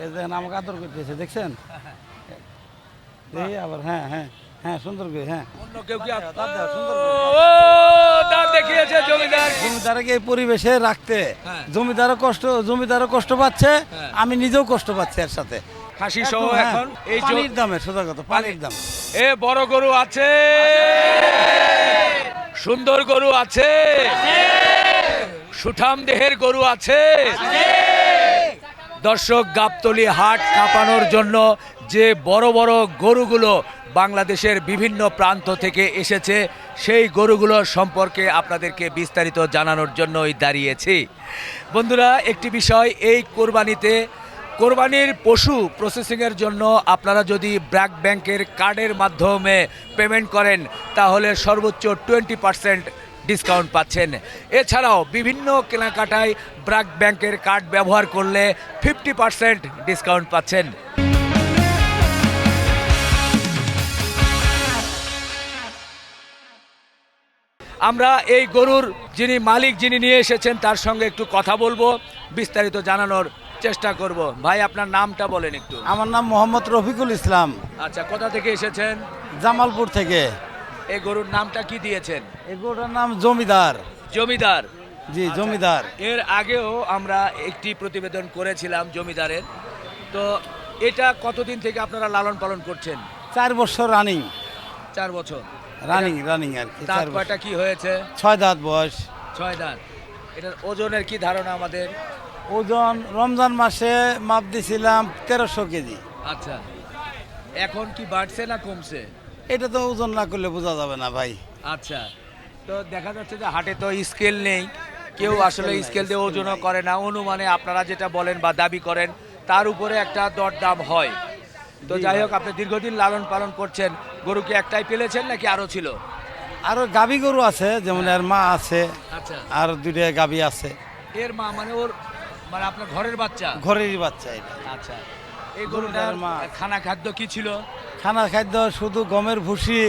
এই দেখেন আমাকে আদর করতেছে, দেখছেন? এই আবার হ্যাঁ হ্যাঁ হ্যাঁ, সুন্দর করে, হ্যাঁ। অন্য কেউ কি দাঁত দেওয়া, সুন্দর করে। ও দাঁত দেখিয়েছে জমিদার। জমিদারকে এই পরিবেশে রাখতে হ্যাঁ। জমিদারও কষ্ট পাচ্ছে, হ্যাঁ। আমি নিজেও কষ্ট পাচ্ছি এর সাথে। খাসি সহ হ্যাঁ, এখন এই পানির দামে, সোজা কথা, পানির দাম। এ বড় গরু আছে, সুন্দর গরু আছে, সুঠাম দেহের গরু আছে। দর্শক, গাবতলী হাট কাঁপানোর জন্য যে বড় বড় গরুগুলো বাংলাদেশের বিভিন্ন প্রান্ত থেকে এসেছে, সেই গরুগুলো সম্পর্কে আপনাদেরকে বিস্তারিত জানানোর জন্যই দাঁড়িয়েছি। বন্ধুরা, একটি বিষয়, এই কোরবানির পশু প্রসেসিংয়ের জন্য আপনারা যদি ব্র্যাক ব্যাংকের কার্ডের মাধ্যমে পেমেন্ট করেন তাহলে সর্বোচ্চ 20% ডিসকাউন্ট পাচ্ছেন। এছাড়াও বিভিন্ন কেনাকাটায় ব্র্যাক ব্যাংকের কার্ড ব্যবহার করলে 50% ডিসকাউন্ট পাচ্ছেন। আমরা এই গরুর মালিক যিনি নিয়ে এসেছেন তার সঙ্গে একটু কথা বলবো, বিস্তারিত জানানোর চেষ্টা করব। ভাই, আপনার নামটা বলেন একটু। আমার নাম মোহাম্মদ রফিকুল ইসলাম, আচ্ছা, কোথা থেকে এসেছেন? জামালপুর থেকে। এই গরুর নামটা কি দিয়েছেন? এই গরুটার নাম জমিদার। জমিদার। জি, আচ্ছা, জমিদার। এর আগেও আমরা একটি প্রতিবেদন করেছিলাম জমিদারের। তো এটা কতদিন থেকে আপনারা লালন পালন করছেন? 4 বছর রানিং। 4 বছর রানিং আর কি। দাঁত কয়টা কি হয়েছে? 6 দাঁত বয়স। 6 দাঁত। এটার ওজনের কি ধারণা আমাদের? ওজন রমজান মাসে মাপ দিছিলাম 1300 কেজি। আচ্ছা, এখন কি বাড়ছে না কমছে? এটা তো ওজন না করলে বোঝা যাবে না ভাই। আচ্ছা, তো দেখা যাচ্ছে যে হাটে তো স্কেল নেই, কেউ আসলে নাই, স্কেল দিয়ে স্কেল ওজনও নাই। করে না, অনুমানে আপনারা যেটা বলেন বা দাবি করেন তার উপরে একটা দরদাম হয়। তো জি যাই ভাই। হোক, আপনি দীর্ঘদিন লালন পালন করছেন, গরু কি একটাই পেলেছেন নাকি আরো ছিল? আরো গাভী গরু আছে, যেমন এর মা আছে, আচ্ছা, আর 2টা গাভী আছে। এর মা মানে মানে আপনার ঘরের বাচ্চা? ঘরেরই বাচ্চা এটা। আচ্ছা, এই গরুটার জমিদার মা। খানা খাদ্য কি ছিল? খানার খাদ্য শুধু গমের ভুসি,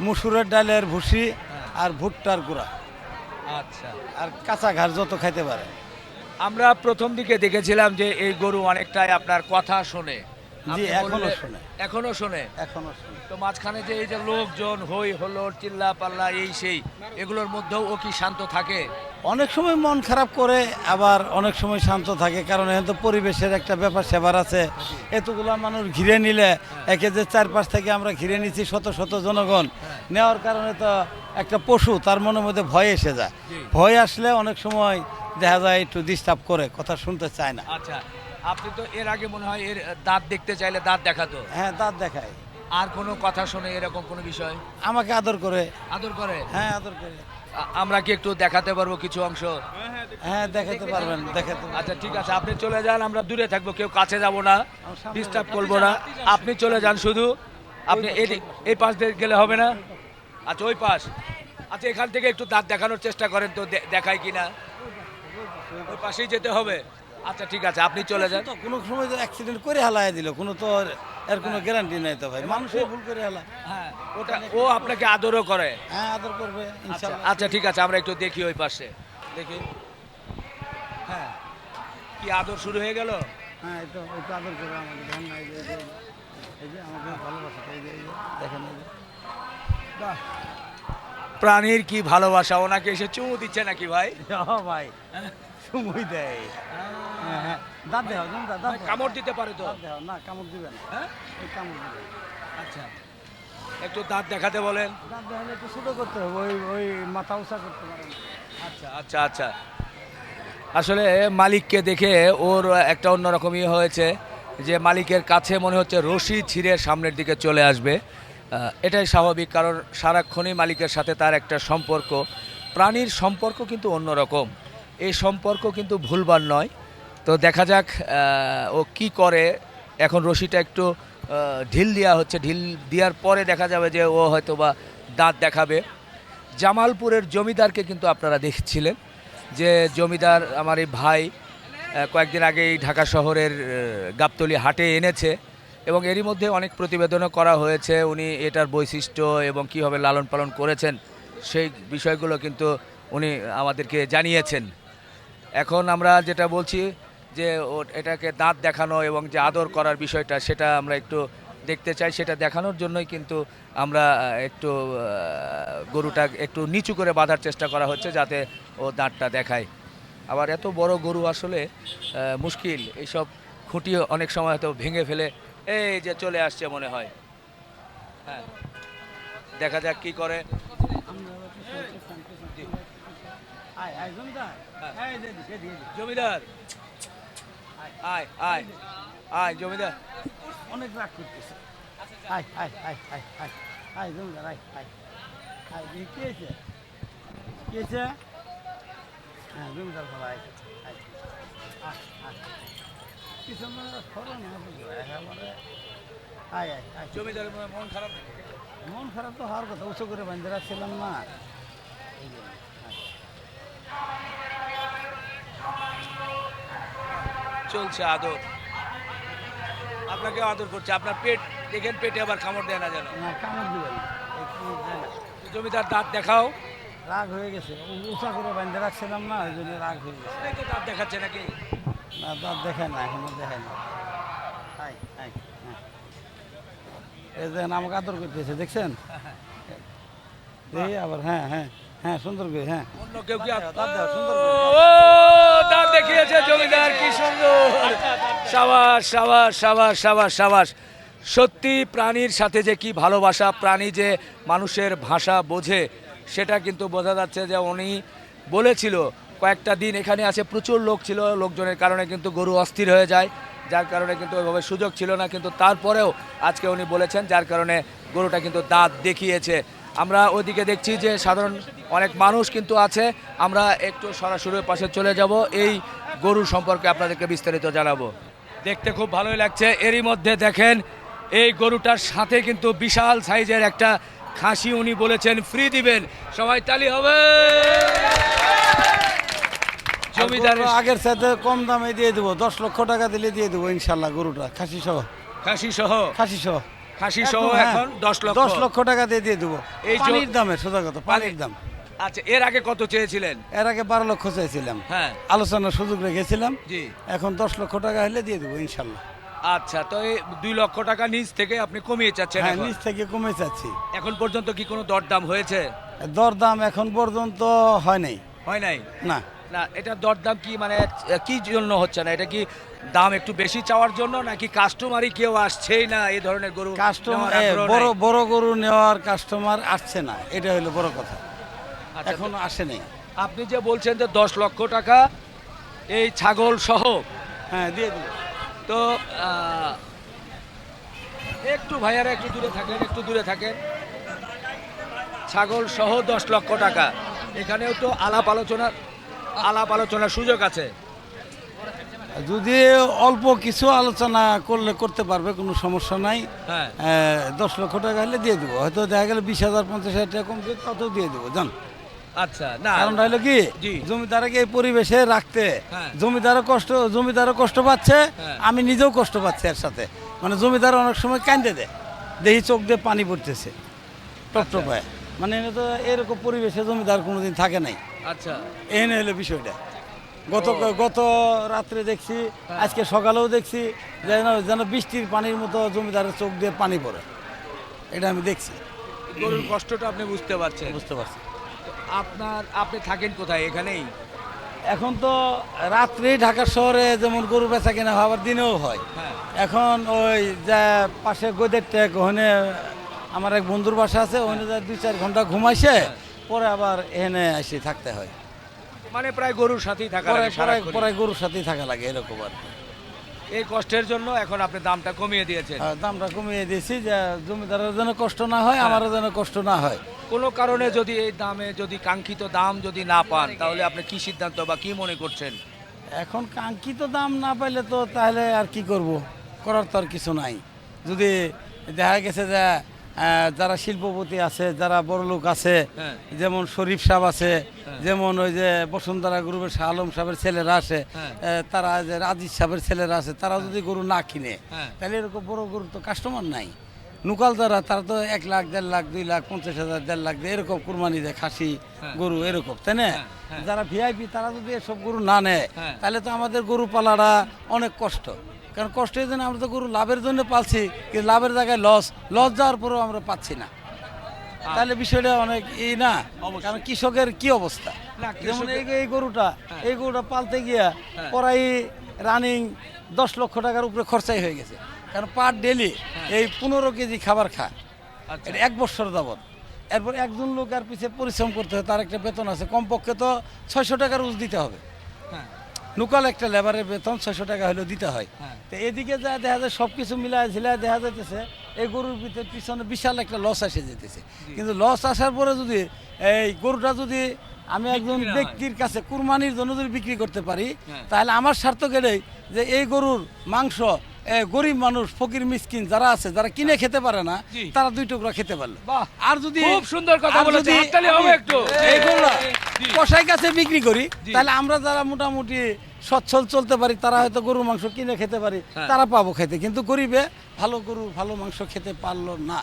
মুসুরের ডালের ভুসি, আর ভুট্টার গুঁড়া, আচ্ছা, আর কাঁচা ঘাস যত খাইতে পারে। আমরা প্রথম দিকে দেখেছিলাম যে এই গরু অনেকটাই আপনার কথা শোনে। জি, আপনি এখনো বললে- শোনে। এখনো শোনে। এখনো শুনি। তো মাঝখানে যে এই যে লোকজন হই হল্লোড় চিল্লা পাল্লা এই সেই, এগুলোর মধ্যেও ও কি শান্ত থাকে? অনেক সময় মন খারাপ করে, আবার অনেক সময় শান্ত থাকে, কারণ এখন তো পরিবেশের একটা ব্যাপার সেবার আছে। এতগুলা মানুষ ঘিরে নিলে, একে যে 4 পাশ থেকে আমরা ঘিরে নিচ্ছি শত শত জনগণ, নেওয়ার কারণে তো একটা পশু তার মনের মধ্যে ভয় এসে যায়। জি। ভয় আসলে অনেক সময় দেখা যায় একটু ডিস্টার্ব করে, কথা শুনতে চায় না। আচ্ছা, আপনি তো এর আগে মনে হয় এর দাঁত দেখতে চাইলে দাঁত দেখাতো, হ্যাঁ, দাঁত দেখায়। আর কোনো কথা শুনে এরকম কোনো বিষয়? আমাকে আদর করে। আদর করে? হ্যাঁ, আদর করে। আমরা কি একটু দেখাতে পারবো কিছু অংশ? হ্যাঁ, দেখাতে পারবেন, দেখাতে পারবেন। আচ্ছা, ঠিক আছে, আপনি চলে যান, আমরা দূরে থাকবো, কেউ কাছে যাব না, ডিস্টার্ব করবো না। আপনি চলে যান শুধু। আপনি এই পাশ দিয়ে গেলে হবে না? আচ্ছা, ওই পাশ। আচ্ছা, এখান থেকে একটু দাঁত দেখানোর চেষ্টা করেন তো, দেখায় কিনা। ওই পাশেই যেতে হবে? আচ্ছা, ঠিক আছে, আপনি চলে যান। তো কোনো সময় অ্যাক্সিডেন্ট করে হালায় দিল, কোনো তো এর কোনো গ্যারান্টি নাই তো ভাই, মানুষের ভুল করে হালা। হ্যাঁ, ও আপনাকে আদরও করে? হ্যাঁ, আদর করবে আচ্ছা, ইনশাআল্লাহ। আচ্ছা, ঠিক আছে, আমরা একটু দেখি ওই পাশে, দেখি। হ্যাঁ, কি আদর শুরু হয়ে গেল? হ্যাঁ, এই তো আদর করে আমাকে, দেখেন না, এই যে আমাকে ভালোবাসা, এই যে দেখেন, এই যে। বাহ, প্রাণীর কি ভালোবাসা! ওনাকে এসে চুমু দিচ্ছে নাকি ভাই? ভাই সময় দেয়। হ্যাঁ হ্যাঁ, দাঁত দেওয়া, দাঁত ভাই, কামড় দিতে পারে তো? দাঁত দেওয়া, না কামড় দিবেন, হ্যাঁ, এই কামড় দিবেন। আচ্ছা, একটু দাঁত দেখাতে বলেন। দাঁত দেখালে একটু ছোটো করতে হবে, ওই মাথা উঁচা করতে পারেন। আচ্ছা, আচ্ছা, আচ্ছা। আসলে মালিককে দেখে ওর একটা অন্যরকমই হয়েছে, যে মালিকের কাছে মনে হচ্ছে রশি ছিঁড়ে সামনের দিকে চলে আসবে। এটাই স্বাভাবিক, কারণ সারাক্ষণই মালিকের সাথে তার একটা সম্পর্ক। প্রাণীর সম্পর্ক কিন্তু অন্যরকম, এই সম্পর্ক কিন্তু ভুলবার নয়। তো দেখা যাক ও কি করে। এখন রশিটা একটু ঢিল দেওয়া হচ্ছে, ঢিল দেওয়ার পরে দেখা যাবে যে ও হয়তো বা দাঁত দেখাবে। জামালপুরের জমিদারকে কিন্তু আপনারা দেখছিলেন, যে জমিদার আমার এই ভাই কয়েকদিন আগে এই ঢাকা শহরের গাবতলী হাটে এনেছে, এবং এরই মধ্যে অনেক প্রতিবেদনও করা হয়েছে। উনি এটার বৈশিষ্ট্য এবং কীভাবে লালন পালন করেছেন সেই বিষয়গুলো কিন্তু উনি আমাদেরকে জানিয়েছেন। এখন আমরা যেটা বলছি যে এটাকে দাঁত দেখানো এবং যে আদর করার বিষয়টা সেটা আমরা একটু দেখতে চাই। সেটা দেখানোর জন্যই কিন্তু আমরা একটু গরুটা একটু নিচু করে বাঁধার চেষ্টা করা হচ্ছে যাতে ও দাঁতটা দেখায়। আবার এত বড় গরু আসলে মুশকিল, এইসব খুঁটি অনেক সময় হয়তো ভেঙে ফেলে। এই যে চলে আসছে মনে হয়, হ্যাঁ দেখা যাক কি করে। জমিদার আয় আয় আয় জমিদার, অনেক রাগ করতেছে। আয় আয় আয় আয় আয় আয় জমিদার আয় আয় আয় দেখি কি হয়েছে, কি হয়েছে? হ্যাঁ জমিদার ভালো আয় আয় আয় আয় পিছনে সরো না একেবারে। আয় আয় আয় জমিদারের মন খারাপ। মন খারাপ তো হওয়ার কথা, উঁচু করে বাঁধে রাখছিলাম না এই জন্য। চলছে আদর, আপনাকে আদর করছে। আপনার পেট দেখেন, পেটে আবার কামড় দেয় না যেন। না কামড় দিবে না, এই কামড় দেয় না। জমিদার দাঁত দেখাও। রাগ হয়ে গেছে, উঁচা করে বাঁধে রাখছিলাম না ওই জন্য রাগ হয়ে গেছে। এই তো দাঁত দেখাচ্ছে নাকি? না দাঁত দেখায় না, এখনো দেখায় না। হাই হাই হ্যাঁ, এই দেখেন আমাকে আদর করতেছে, দেখছেন? দেখি আবার, হ্যাঁ হ্যাঁ হ্যাঁ সুন্দর করে, হ্যাঁ অন্য কেউ কি দাঁত দাও, সুন্দর করে। ও দাঁত দেখিয়েছে জমিদার, কি সুন্দর। সাবাস সাবাস সাবাস সাবাস সাবাস। সত্যি প্রাণীর সাথে যে কি ভালোবাসা, প্রাণী যে মানুষের ভাষা বোঝে সেটা কিন্তু বোঝা যাচ্ছে। যে উনি বলেছিল কয়েকটা দিন এখানে আছে, প্রচুর লোক ছিল, লোকজনের কারণে কিন্তু গরু অস্থির হয়ে যায়, যার কারণে কিন্তু ওইভাবে সুযোগ ছিল না। কিন্তু তারপরেও আজকে উনি বলেছেন, যার কারণে গরুটা কিন্তু দাঁত দেখিয়েছে। আমরা ওইদিকে দেখছি যে সাধারণ অনেক মানুষ কিন্তু আছে। আমরা একটু সরাসরি পাশে চলে যাব, এই গরু সম্পর্কে আপনাদেরকে বিস্তারিত জানাবো। দেখতে খুব ভালোই লাগছে। এরই মধ্যে দেখেন এই গরুটার সাথে কিন্তু বিশাল সাইজের একটা খাসি উনি বলেছেন ফ্রি দিবেন। সবাই তালি হবে। জমিদার গরু আগের সাথে কম দামে দিয়ে দেবো, 10 লক্ষ টাকা দিলে দিয়ে দেবো ইনশাল্লাহ গরুটা, খাসি সহ। খাসি সহ, খাসি সহ খাসি সহ একদম, হ্যাঁ। এখন 10 লক্ষ। 10 লক্ষ টাকা দিয়ে দেবো। এই এই পানির দামে, সোজা কথা পানির দাম। আচ্ছা, এর আগে কত চেয়েছিলেন? এর আগে 12 লক্ষ চাইছিলাম, হ্যাঁ আলোচনার সুযোগ রেখেছিলাম। জি। এখন 10 লক্ষ টাকা হলে দিয়ে দেবো ইনশাল্লাহ। আচ্ছা, তো এই 2 লক্ষ টাকা নিচ থেকে আপনি কমিয়ে চাচ্ছেন হ্যাঁ এখন? নিচ থেকে কমে চাচ্ছি। এখন পর্যন্ত কি কোনো দরদাম হয়েছে? দরদাম এখন পর্যন্ত হয় নাই। হয় নাই না না। এটা দরদাম কি মানে কি জন্য হচ্ছে না? এটা কি দাম একটু বেশি চাওয়ার জন্য, নাকি কাস্টমারই কেউ আসছেই না এই ধরনের গরু কাস্টমার, নেওয়ার আগ্রহ বড় নাই? বড় গরু নেওয়ার কাস্টমার আসছে না, এটা হলো বড় কথা। আচ্ছা, এখনো আসে নাই। আপনি যে বলছেন যে 10 লক্ষ টাকা এই ছাগল সহ, হ্যাঁ দিয়ে দেবো। তো একটু ভাইয়ারা একটু দূরে থাকেন, একটু দূরে থাকেন। ছাগল সহ 10 লক্ষ টাকা, এখানেও তো আলাপ আলোচনার সুযোগ আছে। যদি অল্প কিছু আলোচনা করলে করতে পারবে, কোনো সমস্যা নাই। হ্যাঁ 10 লক্ষ টাকা হলে দিয়ে দেবো, হয়তো দেখা গেলে 20,000 50,000 টাকা কম দিয়ে তত দিয়ে দেবো জান। আচ্ছা, না কারণটা হলো কি, জি। জমিদারকে এই পরিবেশে রাখতে হ্যাঁ। জমিদারও কষ্ট পাচ্ছে, হ্যাঁ। আমি নিজেও কষ্ট পাচ্ছি এর সাথে। মানে জমিদার অনেক সময় কান্দে দেয়, দেখি চোখ দিয়ে পানি পড়তেছে টপটপায়। মানে এনে তো এরকম পরিবেশে জমিদার কোনোদিন থাকে নাই। আচ্ছা, এনে হলো বিষয়টা। গত ও। গত রাত্রে দেখছি, আজকে সকালেও দেখছি, যেন বৃষ্টির পানির মতো জমিদারের চোখ দিয়ে পানি পড়ে, এটা আমি দেখছি, গরুর কষ্টটা আপনি বুঝতে পারছেন। বুঝতে পারছি। আপনি থাকেন কোথায়? এখানেই? এখন তো রাত্রে ঢাকা শহরে যেমন গরু বেচা কেনা হয়, আবার দিনেও হয়। হ্যাঁ এখন ওই যে পাশে গোদের টেক, ওখানে আমার এক বন্ধুর বাসা আছে, ওখানে যা 2-4 ঘন্টা ঘুমাইছে, পরে আবার এখানে এসে থাকতে হয়। মানে প্রায় গরুর সাথেই থাকা পরে লাগে সারাক্ষণ। পরে গরুর সাথেই থাকা লাগে এরকম আর কি। এই কষ্টের জন্য এখন আপনি দামটা কমিয়ে দিয়েছেন। দামটা কমিয়ে দিয়েছি, যে জমিদারের যেন কষ্ট না হয়, আমারও যেন কষ্ট না হয়। কোনো কারণে যদি এই দামে যদি কাঙ্ক্ষিত দাম যদি না পান, তাহলে আপনি কি সিদ্ধান্ত বা কি মনে করছেন? এখন কাঙ্ক্ষিত দাম না পাইলে তো তাহলে আর কি করব, করার তো আর কিছু নাই। যদি দেখা গেছে যে যারা শিল্পপতি আছে, যারা বড় লোক আছে, হ্যাঁ। যেমন শরীফ সাহেব আছে, হ্যাঁ। যেমন ওই যে বসুন্ধরা গ্রুপের শাহ আলম সাহেবের ছেলেরা আছে, হ্যাঁ। তারা যে রাজিজ সাহেবের ছেলেরা আছে, তারা যদি গরু না কিনে, হ্যাঁ। তাহলে এরকম বড় গরু তো কাস্টমার নাই। নুকাল যারা তারা তো 1 লাখ 1.5 লাখ 2 লাখ 50,000 1.5 লাখ দিয়ে এরকম কুরবানি দেয় খাসি গরু এরকম, তাই না? যারা ভিআইপি তারা যদি এসব গরু না নেয় তাহলে তো আমাদের গরু পালাটা অনেক কষ্ট। কারণ কষ্টের জন্য আমরা তো গরু লাভের জন্য পালছি, কিন্তু লাভের জায়গায় লস যাওয়ার পরেও আমরা পাচ্ছি না। তাহলে বিষয়টা অনেক না, কারণ কৃষকের কি অবস্থা। যেমন এই গরুটা পালতে গিয়া প্রায় রানিং 10 লক্ষ টাকার উপরে খরচাই হয়ে গেছে। কারণ পার ডেলি এই 15 কেজি খাবার খায়, এটা 1 বছর যাবত। এরপর একজন লোক আর পিছিয়ে পরিশ্রম করতে হয়, তার একটা বেতন আছে, কমপক্ষে তো 600 টাকার রোজ দিতে হবে। নুকাল একটা লেবারের বেতন 600 টাকা হলেও দিতে হয়। তো এদিকে যা দেখা যায় সব কিছু মিলায় ঝিলায় দেখা যাইতেছে এই গরুর পিছনে বিশাল একটা লস এসে যেতেছে। কিন্তু লস আসার পরে যদি এই গরুটা যদি আমি একজন ব্যক্তির কাছে কুরবানির জন্য যদি বিক্রি করতে পারি, তাহলে আমার স্বার্থ গেলেই যে এই গরুর মাংস গরিব মানুষ, ফকির মিসকিন যারা আছে, যারা কিনে খেতে পারে না, তারা 2 টুকরা খেতে পারলো। আর যদি খুব সুন্দর কথা বলেছেন, হাততালি হবে একটু। এইগুলো কসাই কাছে বিক্রি করি, তাহলে আমরা যারা মোটামুটি সচ্ছল চলতে পারি, তারা হয়তো গরুর মাংস কিনে খেতে পারি, তারা পাবো খেতে। কিন্তু গরিবে ভালো গরু ভালো মাংস খেতে পারলো না।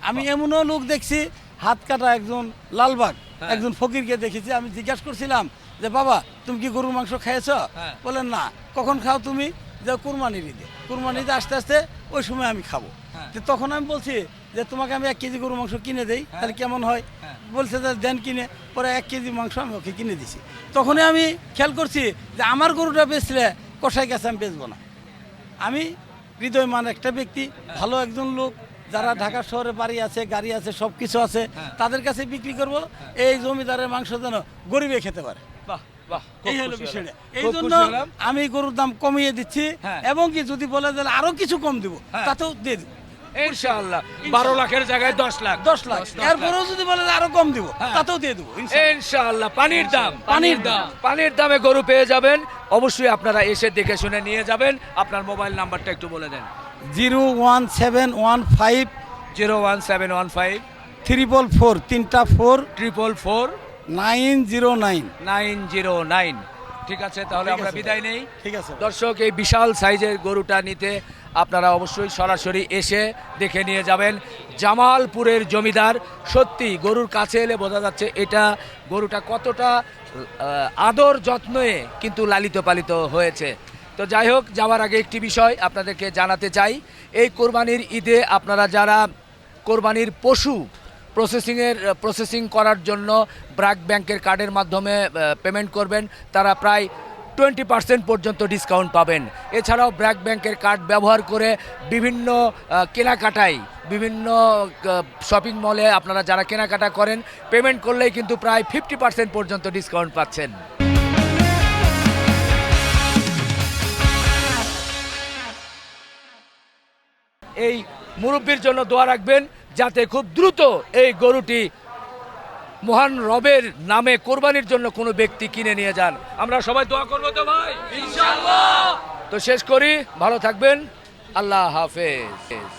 আমি এমনও লোক দেখছি, হাত কাটা একজন লালবাগ একজন ফকিরকে দেখেছি। আমি জিজ্ঞাসা করছিলাম যে বাবা তুমি কি গরুর মাংস খেয়েছ? বলেন না। কখন খাও তুমি? যে কুরবানির ঈদে আস্তে আস্তে ওই সময় আমি খাবো। তখন আমি বলছি যে তোমাকে আমি 1 কেজি গরুর মাংস কিনে দেই, তাহলে কেমন হয়? বলছে যে দেন কিনে। পরে 1 কেজি মাংস আমি ওকে কিনে দিছি। তখনই আমি খেয়াল করছি যে আমার গরুটা বেচলে কসাই কাছে আমি বেচবো না। আমি হৃদয়মান একটা ব্যক্তি, ভালো একজন লোক, যারা ঢাকা শহরে বাড়ি আছে, গাড়ি আছে, সব কিছু আছে, তাদের কাছে বিক্রি করব। এই জমিদারের মাংস যেন গরিবে খেতে পারে। এই হলো বিষয়টা। এই জন্য আমি গরুর দাম কমিয়ে দিচ্ছি, এবং কি যদি বলে যে আরো কিছু কম দিব, তাতেও দিয়ে দিব ইনশাআল্লাহ। 12 লাখের জায়গায় 10 লাখ। এরপরেও যদি বলে যে আরো কম দিব, তাতেও দিয়ে দেবো ইনশাআল্লাহ। পানির দামে গরু পেয়ে যাবেন। অবশ্যই আপনারা এসে দেখে শুনে নিয়ে যাবেন। আপনার মোবাইল নাম্বারটা একটু বলে দেন। 01715 01715 444 444 909। ঠিক আছে, তাহলে আমরা বিদায় নেই। ঠিক আছে দর্শক, এই বিশাল সাইজের গরুটা নিতে আপনারা অবশ্যই সরাসরি এসে দেখে নিয়ে যাবেন। জামালপুরের জমিদার, সত্যি গরুর কাছে এলে বোঝা যাচ্ছে এটা গরুটা কতটা আদর যত্নে কিন্তু লালিত পালিত হয়েছে। তো যাই হোক, যাওয়ার আগে একটি বিষয় আপনাদেরকে জানাতে চাই। এই কোরবানির ঈদে আপনারা যারা কোরবানির পশু প্রসেসিং করার জন্য ব্র্যাক ব্যাংকের কার্ডের মাধ্যমে পেমেন্ট করবেন, তারা প্রায় 20% পর্যন্ত ডিসকাউন্ট পাবেন। এছাড়াও ব্র্যাক ব্যাংকের কার্ড ব্যবহার করে বিভিন্ন কেনাকাটায়, বিভিন্ন শপিং মলে আপনারা যারা কেনাকাটা করেন, পেমেন্ট করলেই কিন্তু প্রায় 50% পর্যন্ত ডিসকাউন্ট পাচ্ছেন। এই মুরব্বির জন্য দোয়া রাখবেন, যাতে খুব দ্রুত এই গরুটি মহান রবের নামে কোরবানির জন্য কোনো ব্যক্তি কিনে নিয়ে যান। আমরা সবাই দোয়া করবো তো ভাই, ইনশাআল্লাহ। তো শেষ করি, ভালো থাকবেন, আল্লাহ হাফেজ।